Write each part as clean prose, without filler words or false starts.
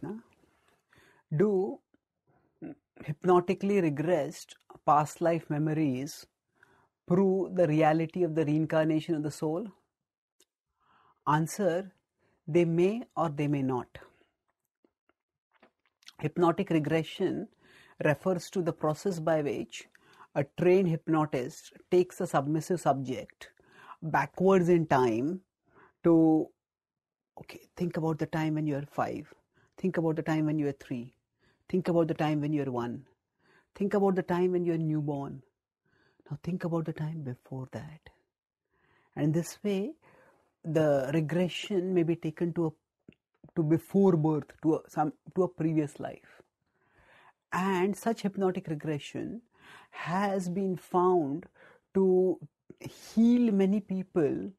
Krishna. Do hypnotically regressed past life memories prove the reality of the reincarnation of the soul? Answer: they may or they may not. Hypnotic regression refers to the process by which a trained hypnotist takes a submissive subject backwards in time to, think about the time when you are 5, think about the time when you are 3, think about the time when you are 1, think about the time when you are newborn, now think about the time before that. And this way, the regression may be taken to before birth, to a previous life. And such hypnotic regression has been found to heal many people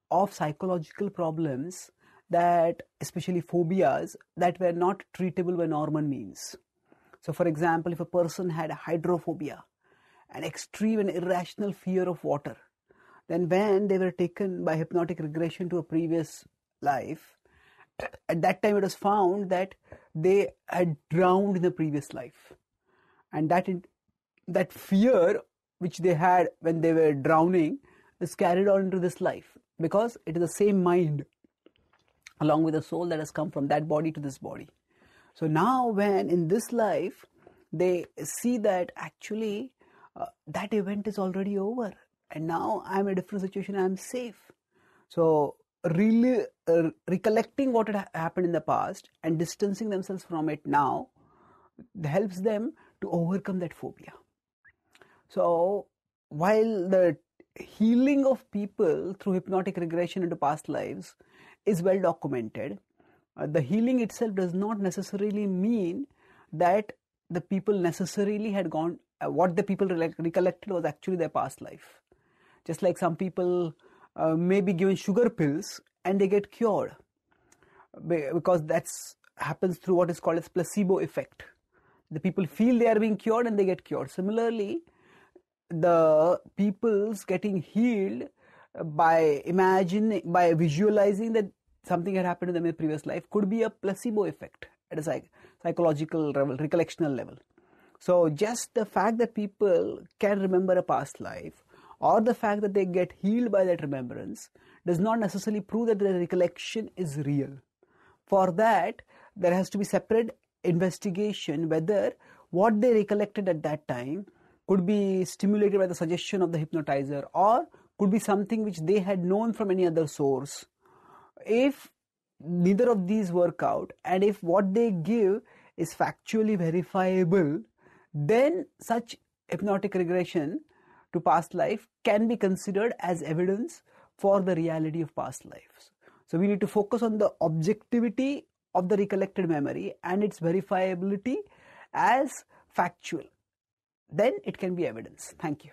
of psychological problems, that especially phobias that were not treatable by normal means. So for example, if a person had hydrophobia, an extreme and irrational fear of water, then when they were taken by hypnotic regression to a previous life, at that time it was found that they had drowned in the previous life, and that fear which they had when they were drowning is carried on into this life, because it is the same mind along with the soul that has come from that body to this body. So now when in this life they see that actually that event is already over and now I'm in a different situation, I'm safe. So really recollecting what had happened in the past and distancing themselves from it now helps them to overcome that phobia. So while the healing of people through hypnotic regression into past lives is well documented, the healing itself does not necessarily mean that the people necessarily had gone, what the people recollected was actually their past life. Just like some people may be given sugar pills and they get cured, because that happens through what is called as placebo effect. The people feel they are being cured and they get cured. Similarly, the people's getting healed by visualizing that something had happened to them in a previous life could be a placebo effect at a psychological level, recollectional level. So just the fact that people can remember a past life, or the fact that they get healed by that remembrance, does not necessarily prove that the recollection is real. For that, there has to be separate investigation whether what they recollected at that time could be stimulated by the suggestion of the hypnotizer, or could be something which they had known from any other source. If neither of these work out, and if what they give is factually verifiable, then such hypnotic regression to past life can be considered as evidence for the reality of past lives. So we need to focus on the objectivity of the recollected memory and its verifiability as factual. Then it can be evidence. Thank you.